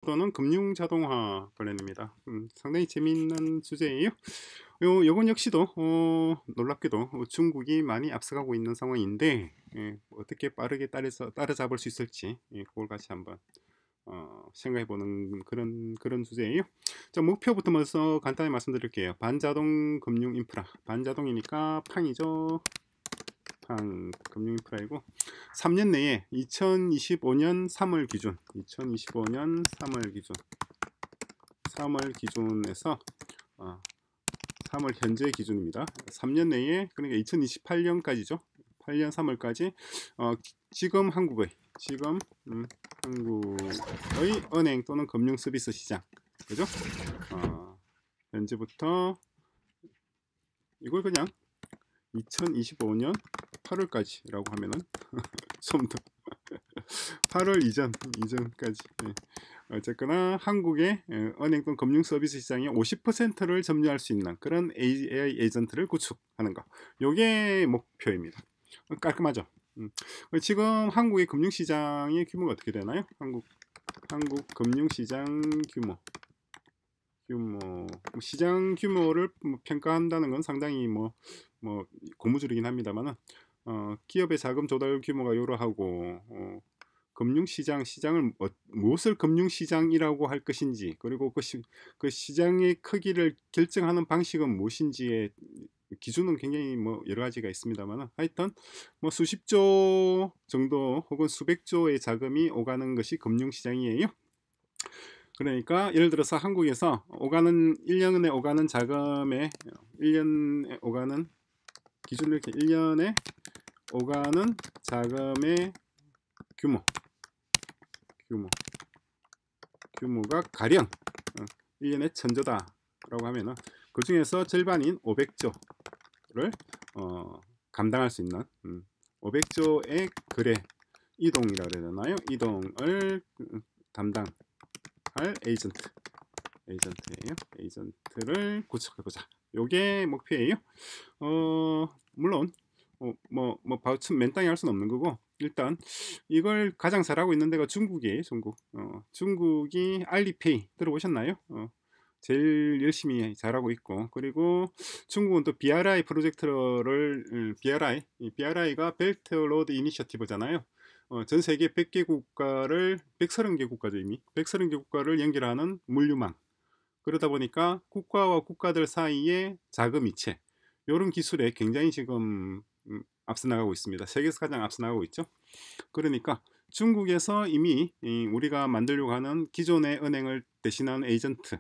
또는 금융 자동화 관련입니다. 상당히 재미있는 주제예요. 요건 역시도 놀랍게도 중국이 많이 앞서가고 있는 상황인데, 어떻게 빠르게 따라잡을 수 있을지, 그걸 같이 한번 생각해보는 그런 주제예요. 자, 목표부터 먼저 간단히 말씀드릴게요. 반자동 금융 인프라, 반자동이니까 팡이죠. 팡 금융 인프라이고, 3년 내에 2025년 3월 기준, 2025년 3월 기준, 3월 기준에서 3월 현재 기준입니다. 3년 내에, 그러니까 2028년까지죠. 8년 3월까지 지금 한국의 은행 또는 금융 서비스 시장, 그죠? 현재부터 이걸 그냥 2025년 8월까지라고 하면은 좀 더 8월 이전까지. 어쨌거나 한국의 은행 또는 금융 서비스 시장의 50%를 점유할 수 있는 그런 AI 에이전트를 구축하는 거. 요게 목표입니다. 깔끔하죠. 지금 한국의 금융시장의 규모가 어떻게 되나요? 한국 금융시장 시장 규모를 평가한다는 건 상당히 고무줄이긴 합니다만은, 기업의 자금 조달 규모가 요러하고, 시장을 무엇을 금융시장이라고 할 것인지, 그리고 그 시장의 크기를 결정하는 방식은 무엇인지의 기준은 굉장히 여러 가지가 있습니다만, 하여튼 수십조 정도 혹은 수백조의 자금이 오가는 것이 금융시장이에요. 그러니까 예를 들어서 한국에서 1년에 오가는 자금의 1년에 오가는 기준을 이렇게 1년에 오가는 자금의 규모가 가령 1년에 1000조다라고 하면은 그 중에서 절반인 500조를 감당할 수 있는 500조의 거래 이동이라고 해야 되나요? 이동을 담당할 에이전트예요. 에이전트를 구축해보자. 요게 목표예요. 물론 바우처 맨땅에 할 수는 없는 거고, 일단 이걸 가장 잘하고 있는 데가 중국이에요. 중국이 알리페이 들어보셨나요? 제일 열심히 잘하고 있고, 그리고 중국은 또 BRI 프로젝트를 BRI가 벨트 로드 이니셔티브잖아요. 전 세계 100개 국가를 130개 국가죠. 이미 130개 국가를 연결하는 물류망. 그러다 보니까 국가와 국가들 사이에 자금 이체, 이런 기술에 굉장히 지금 앞서 나가고 있습니다. 세계에서 가장 앞서 나가고 있죠. 그러니까 중국에서 이미 우리가 만들려고 하는 기존의 은행을 대신하는 에이전트,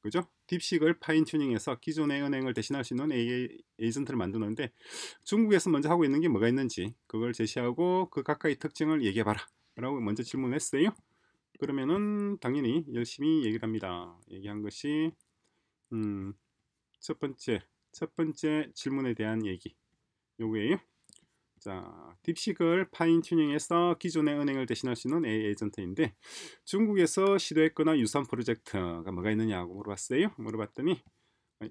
그죠? 딥식을 파인 튜닝해서 기존의 은행을 대신할 수 있는 에이전트를 만드는데, 중국에서 먼저 하고 있는 게 뭐가 있는지 그걸 제시하고 그 각각의 특징을 얘기해봐라 라고 먼저 질문했어요. 그러면은 당연히 열심히 얘기를 합니다. 얘기한 것이 첫 번째 질문에 대한 얘기 요거예요. 자, 딥식을 파인 튜닝해서 기존의 은행을 대신할 수 있는 AI 에이전트인데, 중국에서 시도했거나 유사한 프로젝트가 뭐가 있느냐고 물어봤더니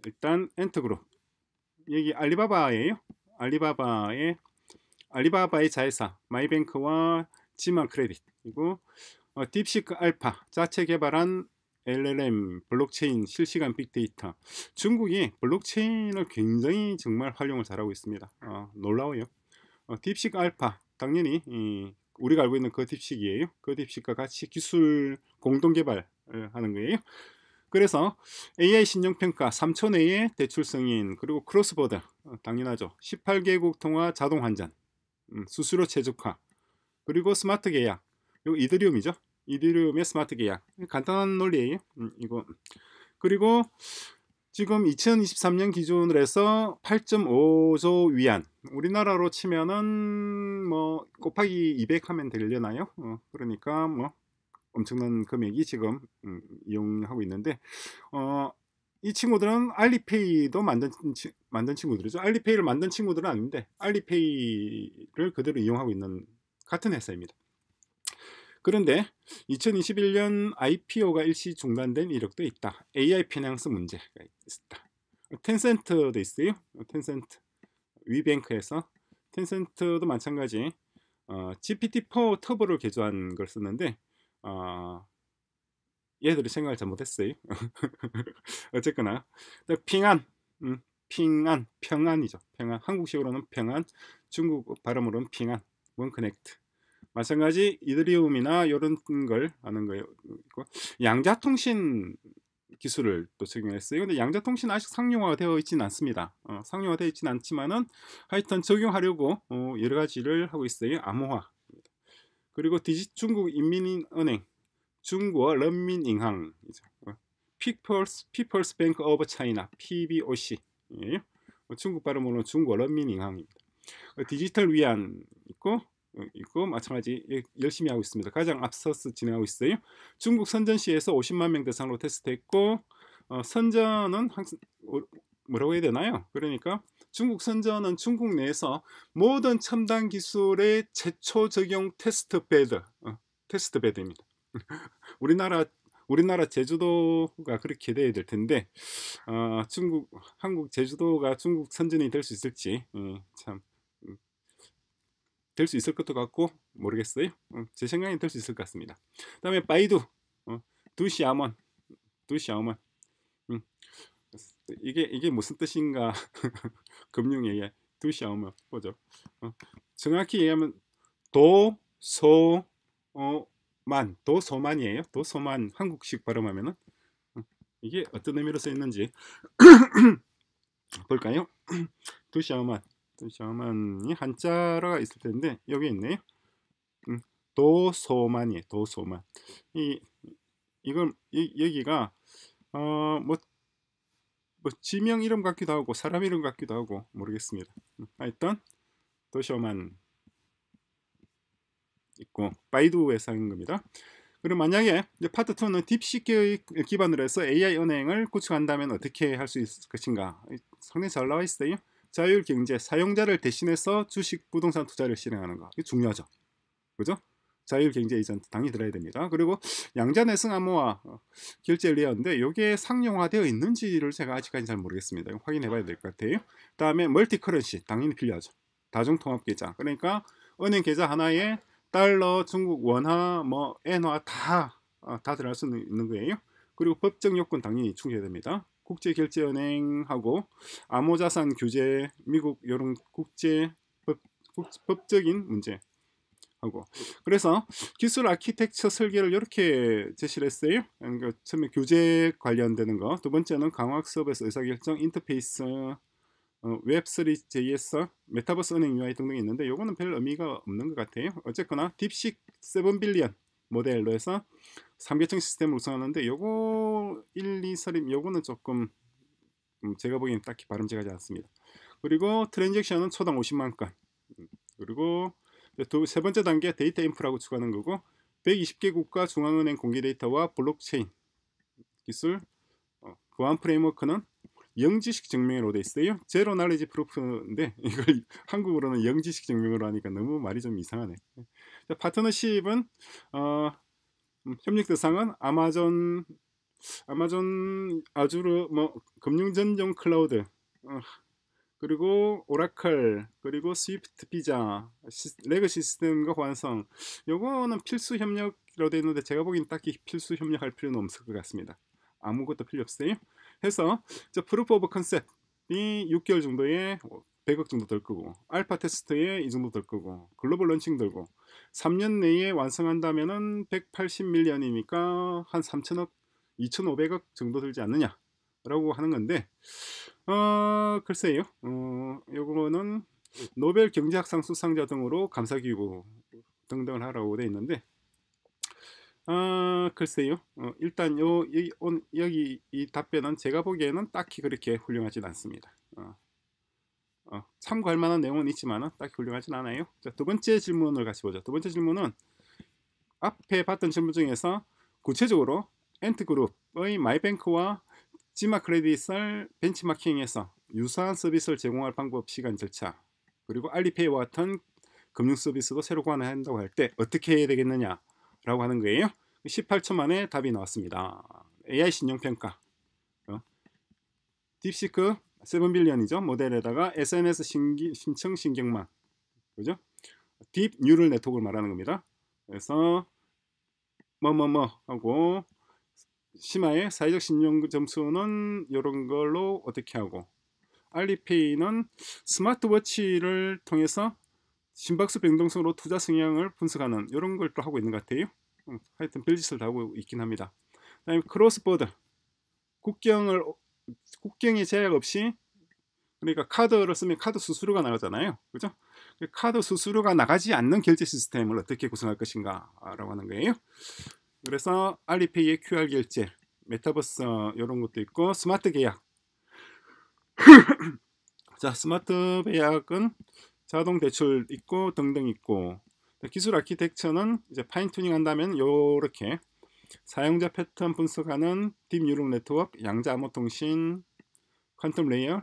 일단 엔터그룹, 여기 알리바바예요. 알리바바의 자회사 마이뱅크와 지마 크레딧, 그리고 딥시크 알파 자체 개발한 LLM 블록체인 실시간 빅데이터. 중국이 블록체인을 굉장히 정말 활용을 잘하고 있습니다. 놀라워요. 딥식 알파 당연히 우리가 알고 있는 그 딥식이에요. 그 딥식과 같이 기술 공동 개발을 하는 거예요. 그래서 AI 신용평가 3초 내에 대출 승인, 그리고 크로스보더 당연하죠. 18개국 통화 자동 환전, 수수료 최적화, 그리고 스마트 계약. 이거 이더리움이죠. 이더리움의 스마트 계약. 간단한 논리예요. 이거. 그리고 지금 2023년 기준으로 해서 8.5조 위안, 우리나라로 치면은 곱하기 200 하면 되려나요? 그러니까 엄청난 금액이 지금 이용하고 있는데, 이 친구들은 알리페이도 만든 친구들이죠. 알리페이를 만든 친구들은 아닌데 알리페이를 그대로 이용하고 있는 같은 회사입니다. 그런데 2021년 IPO가 일시 중단된 이력도 있다. AI 피난스 문제가 있다. 텐센트도 있어요. 텐센트 위뱅크에서. 텐센트도 마찬가지 GPT-4 터보를 개조한 걸 쓰는데, 얘들이 생각을 잘못했어요. 어쨌거나 핑안, 평안이죠. 평안. 한국식으로는 평안, 중국 발음으로는 핑안, 원커넥트. 마찬가지 이더리움이나 이런 걸 하는 거예요. 양자통신 기술을 또 적용했어요. 근데 양자통신 아직 상용화가 되어 있지는 않습니다. 상용화 되어 있지는 않지만은 하여튼 적용하려고 여러 가지를 하고 있어요. 암호화. 그리고 중국 인민은행, 중국人民银行이죠. People's Bank of China, PBOC. 예. 중국 발음으로는 중국人民银行입니다. 디지털 위안 있고 마찬가지 열심히 하고 있습니다. 가장 앞서서 진행하고 있어요. 중국 선전시에서 50만 명 대상으로 테스트했고 선전은 항상 뭐라고 해야 되나요? 그러니까 중국 선전은 중국 내에서 모든 첨단 기술의 최초 적용 테스트베드입니다. 우리나라 제주도가 그렇게 돼야 될 텐데 한국 제주도가 중국 선전이 될 수 있을지 참 될 수 있을 것도 같고 모르겠어요. 제 생각엔 될 수 있을 것 같습니다. 그다음에 바이두, 두시아먼. 이게 무슨 뜻인가? 금융 얘기. 두시아먼 보죠. 정확히 얘기하면 도소만이에요. 도소만 한국식 발음하면은 이게 어떤 의미로 쓰였는지 볼까요? 두시아만이 한자가 있을 텐데 여기 있네요. 도소만이에요. 도소만. 여기가 뭐 지명 이름 같기도 하고 사람 이름 같기도 하고 모르겠습니다. 하여튼 도쇼만 있고 바이두에서 하는 겁니다. 그럼 만약에 파트 2는 딥시크를 기반으로 해서 AI 은행을 구축한다면 어떻게 할 수 있을 것인가? 상당히 잘 나와 있어요. 자율 경제, 사용자를 대신해서 주식, 부동산 투자를 실행하는 거. 이게 중요하죠. 그죠? 자율 경제 이전트 당연히 들어야 됩니다. 그리고 양자 내성 암호화 결제를 내었는데 이게 상용화되어 있는지를 제가 아직까지 잘 모르겠습니다. 확인해 봐야 될 것 같아요. 그다음에 멀티 커런시 당연히 필요하죠. 다중 통합 계좌. 그러니까 은행 계좌 하나에 달러, 중국 원화, 뭐 엔화 다 들어갈 수 있는 거예요. 그리고 법적 요건 당연히 충족해야 됩니다. 국제결제은행하고 암호자산 규제, 미국 이런 법적인 문제 하고 그래서 기술 아키텍처 설계를 이렇게 제시를 했어요. 그러니까 처음에 규제 관련되는 거, 두 번째는 강화학 서비스 의사결정 인터페이스, 웹3 JS, 메타버스 은행 UI 등등이 있는데 요거는 별 의미가 없는 것 같아요. 어쨌거나 딥식 7빌리언 모델로 해서 3계층 시스템을 구성하는데 요거 1, 2, 3 요거는 조금 제가 보기엔 딱히 바람직하지 않습니다. 그리고 트랜잭션은 초당 50만 건. 그리고 세 번째 단계 데이터 인프라고 추가하는 거고 120개 국가 중앙은행 공개 데이터와 블록체인 기술 보안 프레임워크는 영지식 증명으로 되어 있어요. 제로 날리지 프루프인데 이걸 한국어로는 영지식 증명으로 하니까 너무 말이 좀 이상하네. 파트너십은 협력 대상은 아마존 아주르 뭐 금융 전용 클라우드 그리고 오라클 그리고 스위프트 비자 레거시 시스템과 완성 요거는 필수 협력으로 되어 있는데 제가 보기엔 딱히 필수 협력할 필요는 없을 것 같습니다. 아무것도 필요 없어요. 해서 프루프 오브 컨셉이 6개월 정도에 100억 정도 들 거고 알파 테스트에 이 정도 들 거고 글로벌 런칭 들고 3년 내에 완성한다면은 180밀리언이니까 한 3천억 2,500억 정도 들지 않느냐 라고 하는 건데 글쎄요. 요거는 노벨 경제학상 수상자 등으로 감사기구 등등을 하라고 되어 있는데 글쎄요. 일단 여기 이 답변은 제가 보기에는 딱히 그렇게 훌륭하진 않습니다. 참고할 만한 내용은 있지만 딱히 훌륭하진 않아요. 자, 두 번째 질문을 같이 보죠. 두 번째 질문은 앞에 봤던 질문 중에서 구체적으로 엔트그룹의 마이뱅크와 지마 크레딧을 벤치마킹해서 유사한 서비스를 제공할 방법, 시간, 절차 그리고 알리페이와 같은 금융 서비스도 새로 관할한다고 할 때 어떻게 해야 되겠느냐 라고 하는 거예요. 18초 만에 답이 나왔습니다. AI 신용평가 딥시크 7빌리언이죠. 모델에다가 SNS 신청 신경망 그죠? 딥 뉴럴 네트워크를 말하는 겁니다. 그래서 뭐뭐뭐 하고 시마의 사회적 신용 점수는 이런 걸로 어떻게 하고, 알리페이는 스마트워치를 통해서 심박수 변동성으로 투자 성향을 분석하는 이런 걸 또 하고 있는 것 같아요. 하여튼 별짓을 다 하고 있긴 합니다. 그다음에 크로스보더, 국경에 제약 없이, 그러니까 카드를 쓰면 카드 수수료가 나가잖아요. 그죠? 카드 수수료가 나가지 않는 결제 시스템을 어떻게 구성할 것인가 라고 하는 거예요. 그래서 알리페이의 QR 결제, 메타버스 이런 것도 있고, 스마트 계약. 자, 스마트 계약은 자동 대출 있고 등등 있고, 기술 아키텍처는 이제 파인 튜닝 한다면 요렇게 사용자 패턴 분석하는 딥 뉴럴 네트워크, 양자 암호 통신, 퀀텀 레이어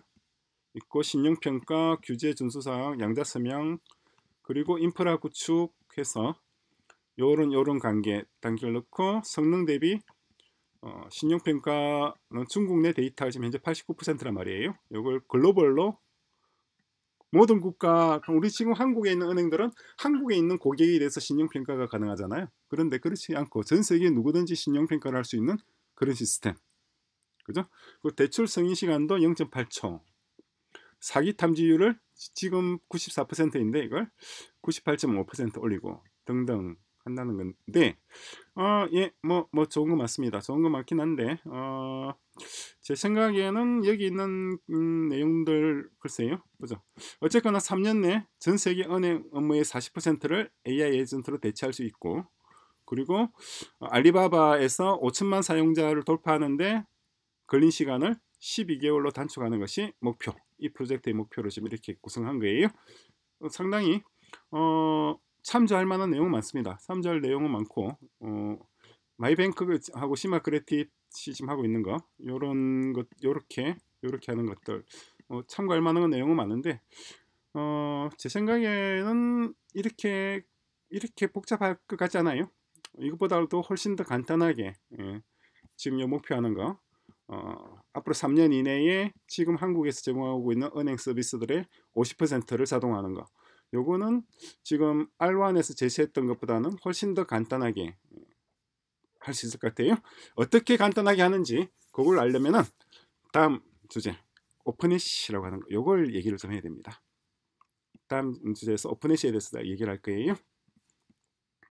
있고, 신용평가, 규제 준수사항, 양자 서명, 그리고 인프라 구축해서 요런 단계를 넣고, 성능 대비 신용평가는 중국 내 데이터가 지금 현재 89%란 말이에요. 이걸 글로벌로 모든 국가, 우리 지금 한국에 있는 은행들은 한국에 있는 고객에 대해서 신용평가가 가능하잖아요. 그런데 그렇지 않고 전 세계 누구든지 신용평가를 할 수 있는 그런 시스템. 그죠? 그 대출 승인 시간도 0.8초. 사기 탐지율을 지금 94%인데 이걸 98.5% 올리고 등등 한다는 건데, 예, 뭐 좋은 거 맞습니다. 좋은 거 맞긴 한데, 제 생각에는 여기 있는 내용들 글쎄요, 보죠. 어쨌거나 3년 내 전 세계 은행 업무의 40%를 AI 에이전트로 대체할 수 있고, 그리고 알리바바에서 5천만 사용자를 돌파하는데 걸린 시간을 12개월로 단축하는 것이 목표. 이 프로젝트의 목표로 지금 이렇게 구성한 거예요. 상당히 참조할 만한 내용은 많습니다. 참조할 내용은 많고, 마이뱅크하고 시마크레딧이 지금 하고 있는 거, 요런 것, 요렇게 하는 것들 참고할 만한 내용은 많은데, 제 생각에는 이렇게 복잡할 것 같지 않아요? 이것보다도 훨씬 더 간단하게, 지금 요 목표하는 거, 앞으로 3년 이내에 지금 한국에서 제공하고 있는 은행 서비스들의 50%를 자동화하는 거, 요거는 지금 R1에서 제시했던 것보다는 훨씬 더 간단하게 할 수 있을 것 같아요. 어떻게 간단하게 하는지 그걸 알려면은 다음 주제 오픈애쉬라고 하는 거, 요걸 얘기를 좀 해야 됩니다. 다음 주제에서 오픈애쉬에 대해서 얘기를 할 거예요.